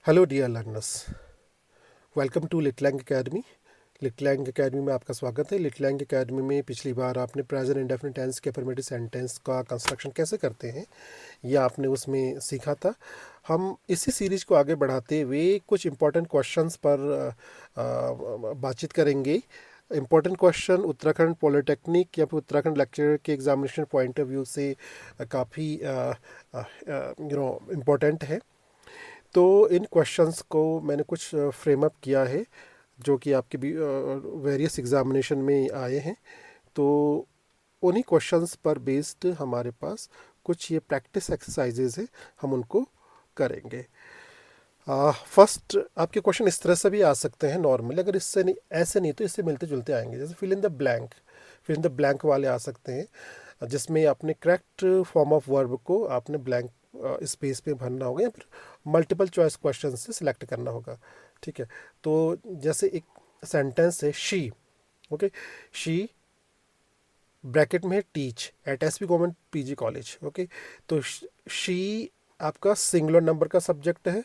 Hello dear learners, welcome to Litlang academy. Litlang academy में आपका स्वागत है। लिटलैंग एकेडमी में पिछली बार आपने प्रेजेंट इंडेफिनिट टेंस के अफर्मेटिव सेंटेंस का कंस्ट्रक्शन कैसे करते हैं ये आपने उसमें सीखा था। हम इसी सीरीज को आगे बढ़ाते हुए कुछ इम्पोर्टेंट क्वेश्चंस पर बातचीत करेंगे। इम्पोर्टेंट क्वेश्चन उत्तराखंड पॉलिटेक्निक या फिर उत्तराखंड लेक्चर के एग्जामिनेशन पॉइंट ऑफ व्यू से काफ़ी इम्पोर्टेंट है। तो इन क्वेश्चंस को मैंने कुछ फ्रेम अप किया है जो कि आपके भी वेरियस एग्जामिनेशन में आए हैं। तो उन्हीं क्वेश्चंस पर बेस्ड हमारे पास कुछ ये प्रैक्टिस एक्सरसाइजेज है, हम उनको करेंगे। फर्स्ट आपके क्वेश्चन इस तरह से भी आ सकते हैं नॉर्मली, अगर इससे नहीं ऐसे नहीं तो इससे मिलते जुलते आएंगे। जैसे फिल इन द ब्लैंक वाले आ सकते हैं जिसमें आपने करेक्ट फॉर्म ऑफ वर्ब को आपने ब्लैंक स्पेस पे भरना होगा या फिर मल्टीपल चॉइस क्वेश्चन से सिलेक्ट करना होगा। ठीक है, तो जैसे एक सेंटेंस है शी, ओके, शी ब्रैकेट में है teach at S P government PG college. Okay, तो शी आपका सिंगुलर नंबर का सब्जेक्ट है,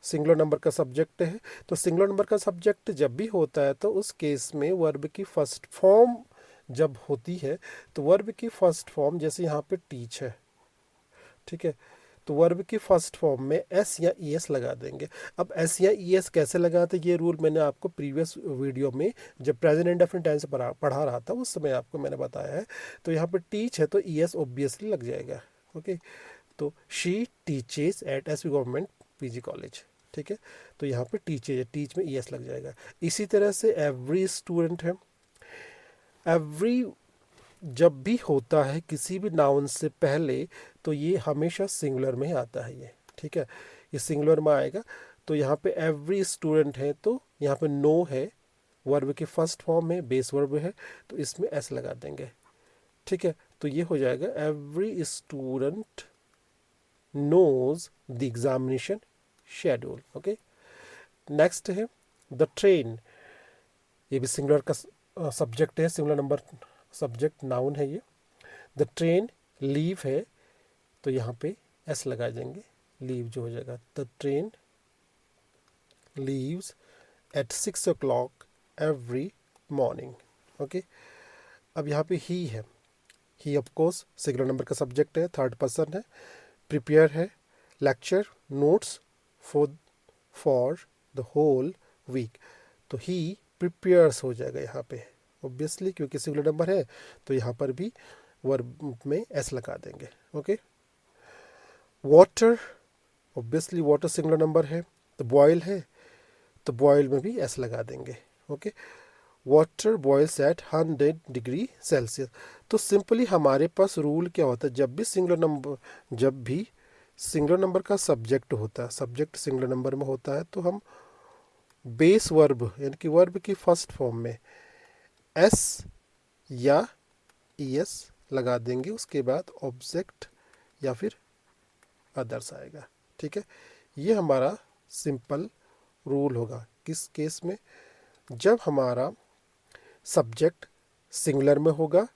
सिंगुलर नंबर का सब्जेक्ट है। तो सिंगुलर नंबर का सब्जेक्ट जब भी होता है तो उस केस में वर्ब की फर्स्ट फॉर्म जब होती है तो वर्ब की फर्स्ट फॉर्म जैसे यहाँ पे टीच है, ठीक है, तो वर्ब की फर्स्ट फॉर्म में एस या ई एस लगा देंगे। अब एस या ई एस कैसे लगाते, ये रूल मैंने आपको प्रीवियस वीडियो में जब प्रेजेंट इंडेफिनिट टेंस पढ़ा रहा था उस समय आपको मैंने बताया है। तो यहाँ पर टीच है तो ई एस ऑब्वियसली लग जाएगा। ओके, तो she teaches at S P government PG college. ठीक है, तो यहाँ पे टीचेज है, टीच में ई एस लग जाएगा। इसी तरह से एवरी स्टूडेंट है, एवरी जब भी होता है किसी भी नाउन से पहले तो ये हमेशा सिंगुलर में ही आता है ये। ठीक है, ये सिंगुलर में आएगा। तो यहाँ पे एवरी स्टूडेंट है तो यहाँ पे नो है, वर्ब की फर्स्ट फॉर्म में बेस वर्ब है तो इसमें एस लगा देंगे। ठीक है, तो ये हो जाएगा every student knows the examination schedule. Okay, next है द ट्रेन, ये भी सिंगुलर का सब्जेक्ट है, सिंगुलर नंबर सब्जेक्ट नाउन है ये। द ट्रेन लीव है तो यहाँ पे एस लगा देंगे, लीव जो हो जाएगा the train leaves at 6 o'clock every morning. Okay, अब यहाँ पे ही है, he of course singular number का सब्जेक्ट है, थर्ड पर्सन है। प्रिपेयर है, lecture notes for for the whole week, तो ही प्रिपेयर्स हो जाएगा यहाँ पे ऑब्वियसली क्योंकि सिंगुलर नंबर है तो यहाँ पर भी वर्ब में एस लगा देंगे। Okay, water obviously water singular number है। तो बॉयल है तो बॉयल में भी एस लगा देंगे। Okay, water boils at 100 degree Celsius. तो सिंपली हमारे पास रूल क्या होता है, जब भी सिंगुलर नंबर का सब्जेक्ट होता है, सब्जेक्ट सिंगुलर नंबर में होता है तो हम बेस वर्ब यानी कि वर्ब की फर्स्ट फॉर्म में एस या ई एस लगा देंगे, उसके बाद ऑब्जेक्ट या फिर अदर्स आएगा। ठीक है, ये हमारा सिंपल रूल होगा। किस केस में, जब हमारा सब्जेक्ट सिंगुलर में होगा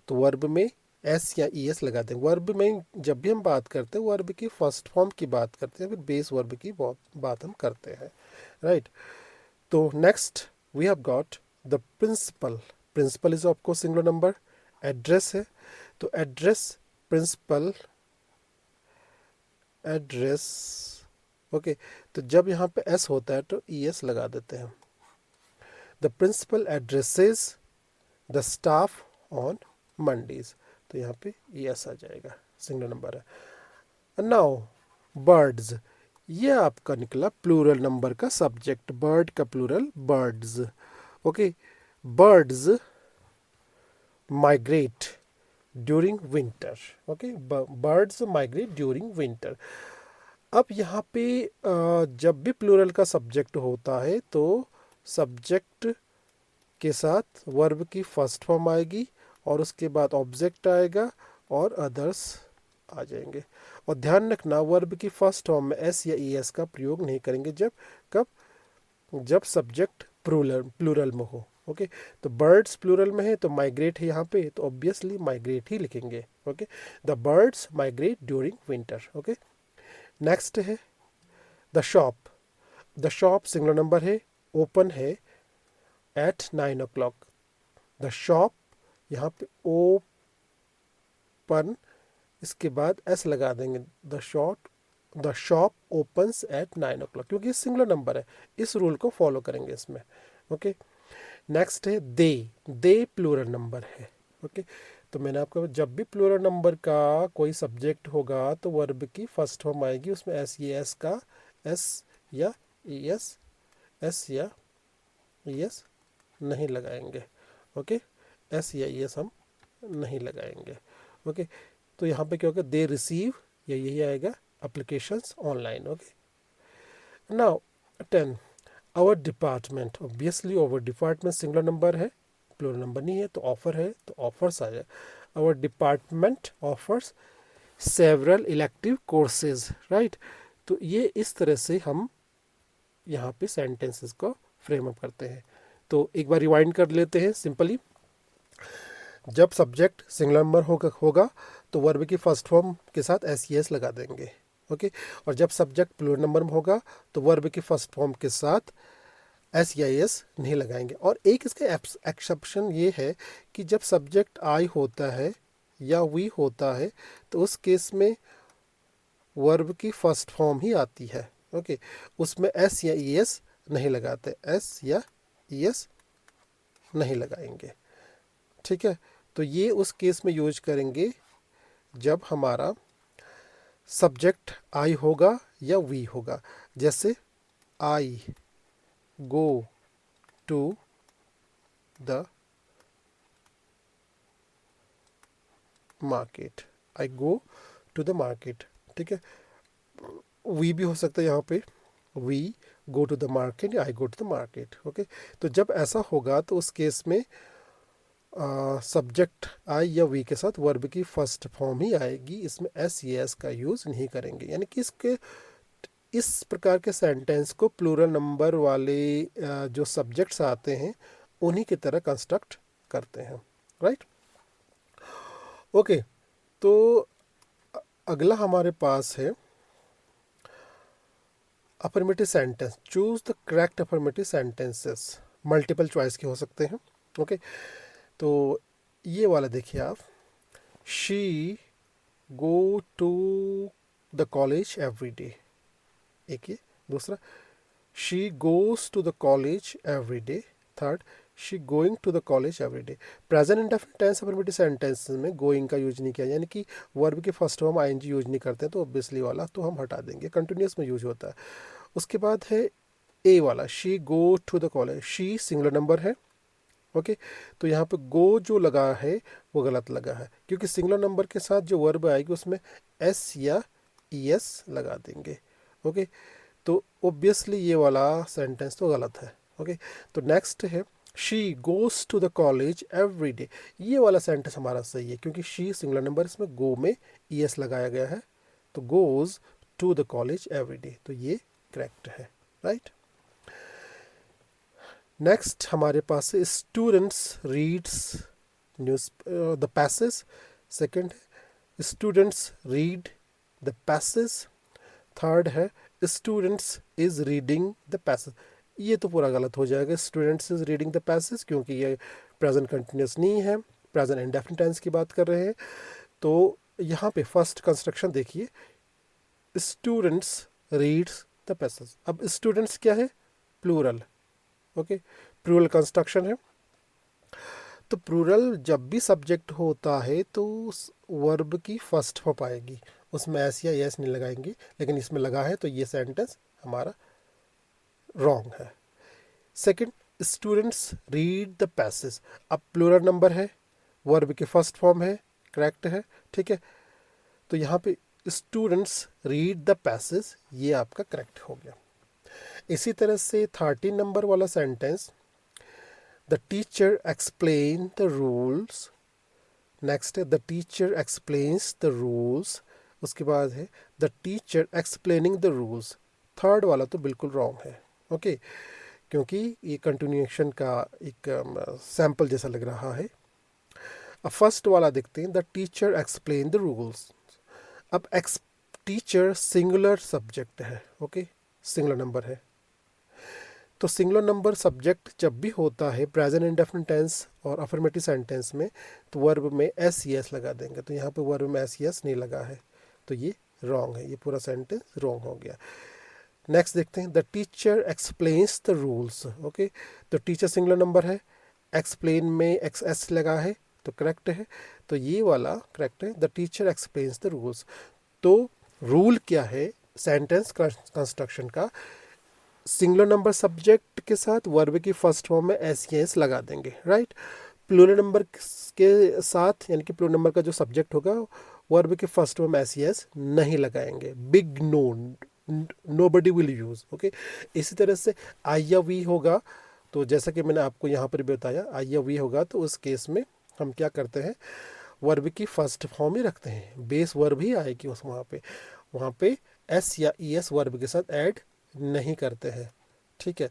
तो वर्ब में एस या ई एस लगा देंगे। वर्ब में जब भी हम बात करते हैं वर्ब की फर्स्ट फॉर्म की बात करते हैं, फिर बेस वर्ब की बात हम करते हैं, राइट। तो next we have got the principal, principal is of course singular number. Address है तो एड्रेस प्रिंसिपल एड्रेस। ओके, तो जब यहाँ पे एस होता है तो ई एस लगा देते हैं। The principal addresses the staff on Mondays, तो यहाँ पे ई एस आ जाएगा, सिंगल नंबर है। नाउ बर्ड्स, ये आपका निकला प्लूरल नंबर का सब्जेक्ट, बर्ड का plural birds. Okay, birds migrate during winter. Okay, birds migrate during winter. अब यहाँ पे जब भी प्लूरल का सब्जेक्ट होता है तो सब्जेक्ट के साथ वर्ब की फर्स्ट फॉर्म आएगी और उसके बाद ऑब्जेक्ट आएगा और अदर्स आ जाएंगे। और ध्यान रखना वर्ब की फर्स्ट फॉर्म में एस या ई एस का प्रयोग नहीं करेंगे जब कब, जब सब्जेक्ट प्लूरल में हो। ओके, तो बर्ड्स प्लूरल में है तो माइग्रेट है यहाँ पे तो ऑब्वियसली माइग्रेट ही लिखेंगे। Okay, the birds migrate during winter. Okay, next है the shop, the shop singular number है, ओपन है एट 9 o'clock। द शॉप, यहाँ पे ओपन, इसके बाद एस लगा देंगे। The shop opens eight 9 o'clock, क्योंकि सिंगुलर नंबर है, इस रूल को फॉलो करेंगे इसमें। ओके। नेक्स्ट है दे प्लूरल नंबर है। ओके। तो मैंने आपको, जब भी प्लूरल नंबर का कोई सब्जेक्ट होगा तो वर्ब की फर्स्ट फॉर्म आएगी, उसमें एस, ये एस का एस या ई एस या ई एस नहीं लगाएंगे। ओके। एस या ई एस हम नहीं लगाएंगे। ओके। तो यहाँ पे क्या होगा, दे रिसीव, या यही आएगा, applications online. Okay. Now 10, our department, obviously our department singular number है, प्लूरल नंबर नहीं है, तो ऑफर है तो ऑफर्स आ जाए। Our department offers several elective courses, right. तो ये इस तरह से हम यहाँ पे सेंटेंसेस को फ्रेम अप करते हैं। तो एक बार रिवाइंड कर लेते हैं सिंपली। जब सब्जेक्ट सिंगुलर नंबर होगा तो वर्ब की फर्स्ट फॉर्म के साथ एस ई एस लगा देंगे। ओके। और जब सब्जेक्ट प्लूरल नंबर में होगा तो वर्ब की फर्स्ट फॉर्म के साथ एस या एस नहीं लगाएंगे। और एक इसका एक्सेप्शन ये है कि जब सब्जेक्ट आई होता है या वी होता है तो उस केस में वर्ब की फर्स्ट फॉर्म ही आती है। ओके। उसमें एस या ई एस नहीं लगाते, एस या ई एस नहीं लगाएंगे। ठीक है। तो ये उस केस में यूज करेंगे जब हमारा सब्जेक्ट आई होगा या वी होगा। जैसे I go to the market, I go to the market. ठीक है। वी भी हो सकता है यहाँ पे, we go to the market या I go to the market. Okay. तो जब ऐसा होगा तो उस केस में सब्जेक्ट आई या वी के साथ वर्ब की फर्स्ट फॉर्म ही आएगी, इसमें एस या एस का यूज़ नहीं करेंगे। यानी कि इस प्रकार के सेंटेंस को प्लूरल नंबर वाले जो सब्जेक्ट्स आते हैं उन्हीं की तरह कंस्ट्रक्ट करते हैं, राइट। ओके। तो अगला हमारे पास है affirmative sentence. Choose the correct affirmative sentences, multiple choice के हो सकते हैं। ओके। तो ये वाला देखिए आप, she go to the college every day, एक ये। दूसरा, she goes to the college every day. Third, she going to the college every day. Present indefinite tense affirmative sentence में गोइंग का यूज नहीं किया, यानी कि वर्ब के फर्स्ट हम आई एन जी यूज नहीं करते हैं, तो ऑब्वियसली वाला तो हम हटा देंगे, कंटिन्यूस में यूज होता है। उसके बाद है ए वाला, she go to the college. She singular number है। ओके। तो यहाँ पे गो जो लगा है वो गलत लगा है, क्योंकि सिंगुलर नंबर के साथ जो वर्ब आएगी उसमें एस या ई एस लगा देंगे। ओके। तो ऑब्वियसली ये वाला सेंटेंस तो गलत है। ओके। तो नेक्स्ट है, she goes to the college every day. ये वाला सेंटेंस हमारा सही है, क्योंकि शी सिंगुलर नंबर, इसमें गो में ई एस लगाया गया है, तो goes to the college every day, तो ये करेक्ट है, राइट। नेक्स्ट हमारे पास है students reads news the passage. Second है students read the passage. Third है students is reading the passage. ये तो पूरा गलत हो जाएगा, students is reading the passage, क्योंकि ये प्रेजेंट कंटिन्यूस नहीं है, प्रेजेंट इंडेफिनिट टेंस की बात कर रहे हैं। तो यहाँ पे फर्स्ट कंस्ट्रक्शन देखिए, स्टूडेंट्स रीड्स द पैसेज। अब स्टूडेंट्स क्या है, प्लूरल। ओके। प्लूरल कंस्ट्रक्शन है, तो प्लूरल जब भी सब्जेक्ट होता है तो उस वर्ब की फर्स्ट फॉर्म आएगी, उसमें एस या एस नहीं लगाएंगे, लेकिन इसमें लगा है तो ये सेंटेंस हमारा रॉन्ग है। Second, students read the passage. अब प्लूरल नंबर है, वर्ब की फर्स्ट फॉर्म है, करेक्ट है। ठीक है। तो यहाँ पे स्टूडेंट्स रीड द पैसेज, ये आपका करेक्ट हो गया। इसी तरह से 13 नंबर वाला sentence, the teacher explain the rules. Next है the teacher explains the rules. उसके बाद है the teacher explaining the rules. Third वाला तो बिल्कुल रॉन्ग है। ओके। क्योंकि ये कंटिन्यूएशन का एक सैम्पल जैसा लग रहा है। अब फर्स्ट वाला देखते हैं, the teacher explain the rules. अब टीचर सिंगुलर सब्जेक्ट है, ओके, सिंगुलर नंबर है, तो सिंगुलर नंबर सब्जेक्ट जब भी होता है प्रेजेंट इंडेफिनिट टेंस और अफर्मेटिव सेंटेंस में, तो वर्ब में एस ई एस लगा देंगे। तो यहाँ पे वर्ब में एस ई एस नहीं लगा है, तो ये रॉन्ग है, ये पूरा सेंटेंस रॉन्ग हो गया। नेक्स्ट देखते हैं, the teacher explains the rules. Okay, तो टीचर सिंगुलर नंबर है, एक्सप्लेन में एक्स एस लगा है, तो करेक्ट है। तो ये वाला करेक्ट है, the teacher explains the rules. तो रूल क्या है सेंटेंस कंस्ट्रक्शन का, सिंगुलर नंबर सब्जेक्ट के साथ वर्ब की फर्स्ट फॉर्म में एस एस लगा देंगे, राइट। प्लूरल नंबर के साथ, यानी कि प्लूरल नंबर का जो सब्जेक्ट होगा वर्ब के फर्स्ट फॉर्म में एस एस नहीं लगाएंगे। Big no, nobody will use. Okay, इसी तरह से आई या वी होगा, तो जैसा कि मैंने आपको यहाँ पर भी बताया, आई या वी होगा तो उस केस में हम क्या करते हैं, वर्ब की फर्स्ट फॉर्म ही रखते हैं, बेस वर्ब ही आएगी उस वहाँ पे एस या ई एस वर्ब के साथ ऐड नहीं करते हैं, ठीक है।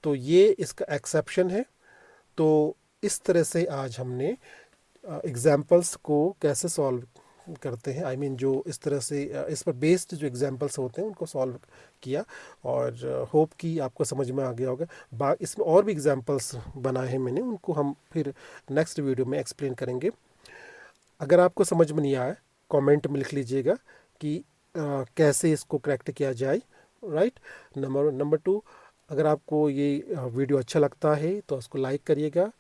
तो ये इसका एक्सेप्शन है। तो इस तरह से आज हमने एग्जाम्पल्स को कैसे सॉल्व करते हैं, आई मीन जो इस तरह से इस पर बेस्ड जो एग्जाम्पल्स होते हैं उनको सॉल्व किया, और होप कि आपको समझ में आ गया होगा। इसमें और भी एग्जाम्पल्स बनाए हैं मैंने, उनको हम फिर नेक्स्ट वीडियो में एक्सप्लेन करेंगे। अगर आपको समझ में नहीं आया, कमेंट में लिख लीजिएगा कि कैसे इसको करेक्ट किया जाए, राइट। नंबर 2, अगर आपको ये वीडियो अच्छा लगता है तो उसको लाइक करिएगा,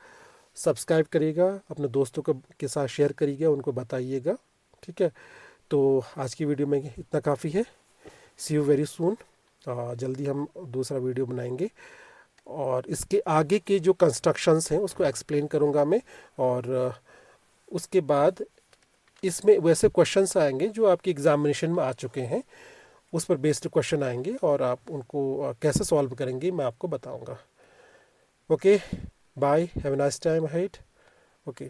सब्सक्राइब करिएगा, अपने दोस्तों के साथ शेयर करिएगा, उनको बताइएगा, ठीक है। तो आज की वीडियो में इतना काफ़ी है। सी यू वेरी सून। जल्दी हम दूसरा वीडियो बनाएंगे, और इसके आगे के जो कंस्ट्रक्शंस हैं उसको एक्सप्लेन करूँगा मैं, और उसके बाद इसमें वैसे क्वेश्चंस आएंगे जो आपके एग्जामिनेशन में आ चुके हैं, उस पर बेस्ड क्वेश्चन आएंगे, और आप उनको कैसे सॉल्व करेंगे मैं आपको बताऊंगा। Okay, bye, have a nice time ahead. Okay.